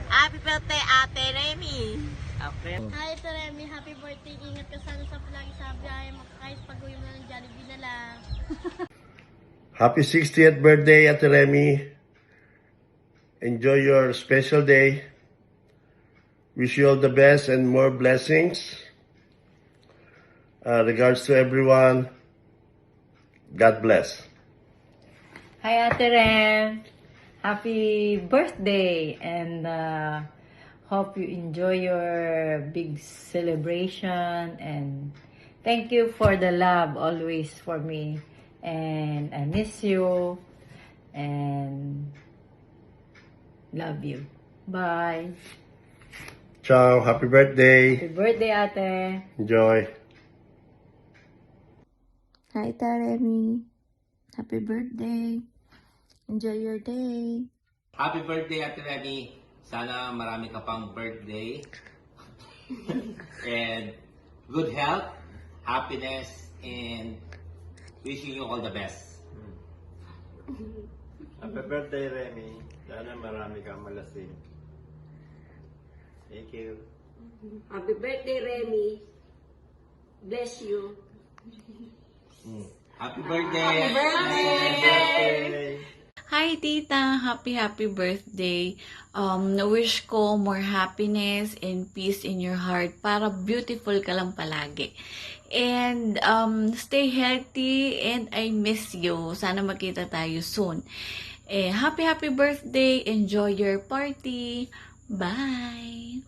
Happy birthday, Ate Remy! Okay. Hi, Ate Remy. Happy birthday. Ingat ka sana sa palagi sa biyahe mo. Kahit pag-uwi mo ng Jollibee na lang. Happy 60th birthday, Ate Remy. Enjoy your special day. Wish you all the best and more blessings. Regards to everyone. God bless. Hi, Ate Rem. Happy birthday and hope you enjoy your big celebration and thank you for the love always for me and I miss you and love you. Bye. Ciao. Happy birthday. Happy birthday, Ate. Enjoy. Hi, Taremi. Happy birthday. Enjoy your day. Happy birthday, Ate Remy. Sana marami ka pang birthday. And good health, happiness, and wishing you all the best. Happy birthday, Remy. Sana marami kang malasing. Thank you. Happy birthday, Remy! Bless you! Happy birthday! Happy birthday! Hi, Tita. Happy birthday. Na-wish ko more happiness and peace in your heart para beautiful ka lang palagi. And stay healthy and I miss you. Sana magkita tayo soon. Happy birthday. Enjoy your party. Bye.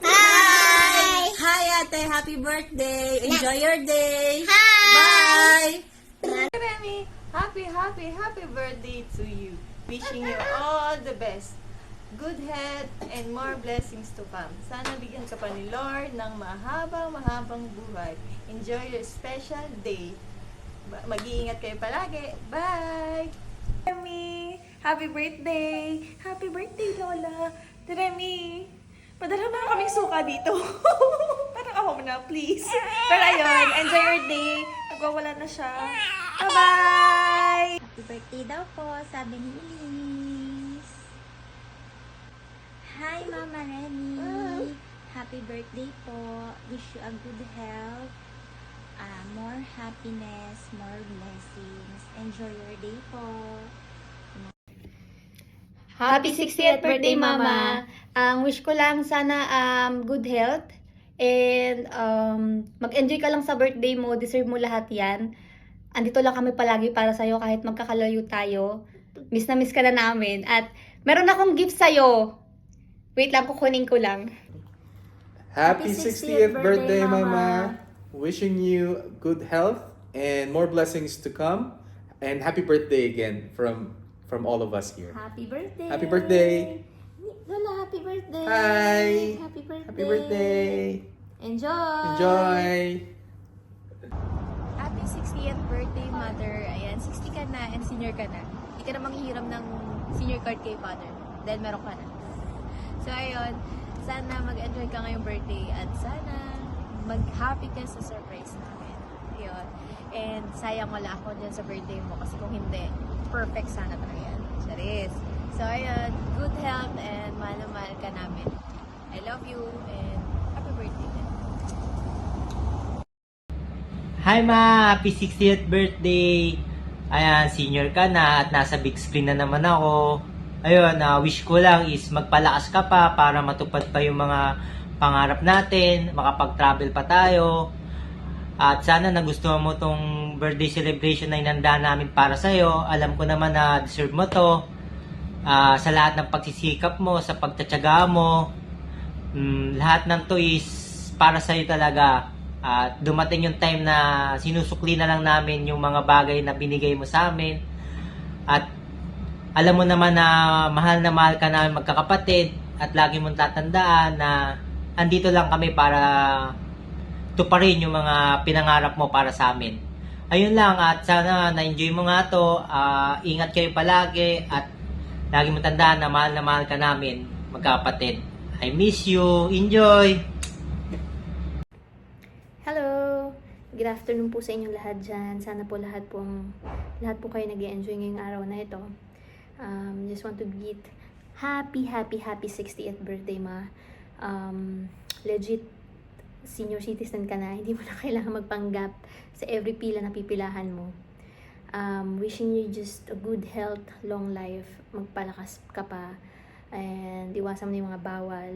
Hi! Hi, Ate! Happy birthday! Enjoy your day! Hi! Bye! Remy, happy birthday to you. Wishing you all the best. Good health and more blessings to come. Sana bigyan ka pa ni Lord ng mahabang buhay. Enjoy your special day. Mag-iingat kayo palagi. Bye! Remy, happy birthday! Happy birthday, Lola! Remy, padala mo na kaming suka dito. Parang ako na, please. Pero ayun, enjoy your day. Nagwawala na siya. Bye-bye! Happy birthday daw po, sabi ni Elise. Hi, Mama Remy. Happy birthday po. Wish you a good health, more happiness, more blessings. Enjoy your day po. Happy 60th birthday, Mama. Ang wish ko lang sana good health and mag-enjoy ka lang sa birthday mo. Deserve mo lahat 'yan. Andito lang kami palagi para sa iyo kahit magkakalayo tayo. Miss na miss ka na namin at meron akong gift sa iyo. Wait lang, kukunin ko lang. Happy 60th birthday, Mama. Wishing you good health and more blessings to come. And happy birthday again from all of us here. Happy birthday. Happy birthday. Lola, happy birthday. Hi. Happy birthday. Happy birthday. Enjoy. Enjoy. Happy 60th birthday, Mother. Ayan, 60 ka na and senior ka na. Hindi ka na manghihiram ng senior card kay Father. Dahil meron ka na. So, ayun. Sana mag-enjoy ka ngayong birthday at sana mag-happy ka sa surprise namin. Ayun. And sayang wala ako dyan sa birthday mo kasi kung hindi, perfect sana talaga yan. Charis. So, ayun. Good health and mahal na mahal ka namin. I love you and happy birthday din. Hi Ma! Happy 60th birthday! Ayan, senior ka na at nasa big screen na naman ako. Ayun, wish ko lang is magpalakas ka pa para matupad pa yung mga pangarap natin, makapag-travel pa tayo. At sana nagustuhan mo tong birthday celebration na inanda namin para sa'yo. Alam ko naman na deserve mo to. Sa lahat ng pagsisikap mo, sa pagtatyaga mo, lahat ng to is para sa'yo talaga. At dumating yung time na sinusukli na lang namin yung mga bagay na binigay mo sa amin. At alam mo naman na mahal ka namin magkakapatid. At lagi mong tatandaan na andito lang kami para tuparin yung mga pinangarap mo para sa amin. Ayun lang at sana na-enjoy mo nga to. Ingat kayo palagi at lagi mong tandaan na mahal ka namin magkakapatid. I miss you. Enjoy! Hello! Good afternoon po sa inyong lahat dyan. Sana po lahat po kayo nag-enjoy ngayong araw na ito. Just want to greet Happy 60th birthday, ma. Legit, senior citizen ka na. Hindi mo na kailangan magpanggap sa every pila na pipilahan mo. Wishing you just a good health, long life, magpalakas ka pa, and iwasan mo na yung mga bawal.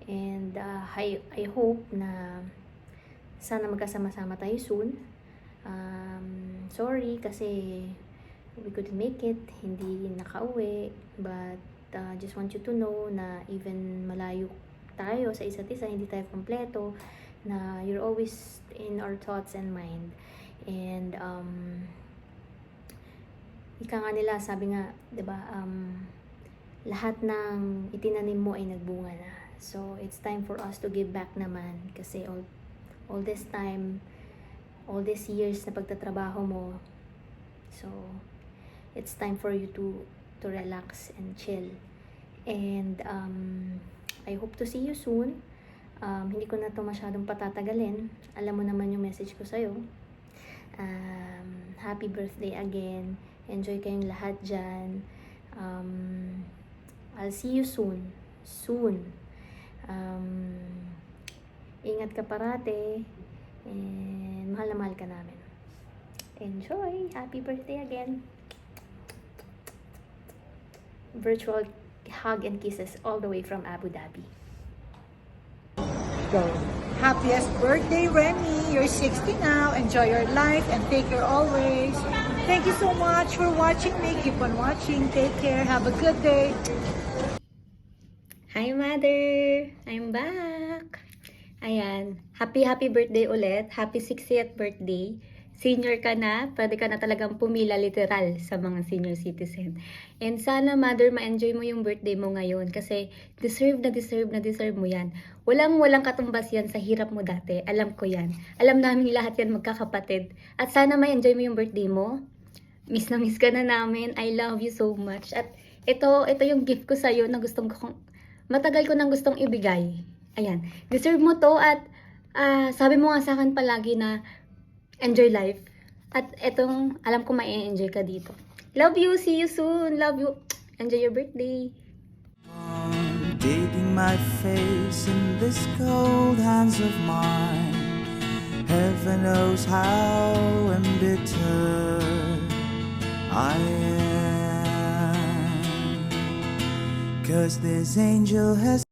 And I hope na sana magkasama-sama tayo soon. Sorry kasi we couldn't make it, hindi nakauwi, but just want you to know na even malayo tayo sa isa't isa, hindi tayo kompleto, na you're always in our thoughts and mind. And ika nga nila, sabi nga, 'di ba, lahat ng itinanim mo ay nagbunga na. So it's time for us to give back naman, kasi all this time, all these years na pagtatrabaho mo, so it's time for you to relax and chill. And I hope to see you soon. Hindi ko na to masyadong patatagalin. Alam mo naman yung message ko sa'yo. Happy birthday again. Enjoy kayong lahat dyan. I'll see you soon. Ingat ka parate. And mahal na mahal ka namin. Enjoy! Happy birthday again! Virtual hug and kisses all the way from Abu Dhabi. Go. Happiest birthday, Remy. You're 60 now. Enjoy your life and take care always. Thank you so much for watching me. Keep on watching. Take care. Have a good day. Hi, Mother! I'm back! Ayan. Happy birthday ulit. Happy 60th birthday. Senior ka na, pwede ka na talagang pumila literal sa mga senior citizen. And sana, Mother, ma-enjoy mo yung birthday mo ngayon kasi deserve mo yan. Walang katumbas yan sa hirap mo dati. Alam ko yan. Alam namin lahat yan magkakapatid. At sana ma-enjoy mo yung birthday mo. Miss na miss ka na namin. I love you so much. At ito yung gift ko sa'yo na matagal ko nang gustong ibigay. Ayan. Deserve mo to at sabi mo nga sa akin palagi na enjoy life. At etong, alam ko ma-enjoy ka dito. Love you. See you soon. Love you. Enjoy your birthday. Digging my face in this cold hands of mine. Heaven knows how embittered I am. 'Cause this angel has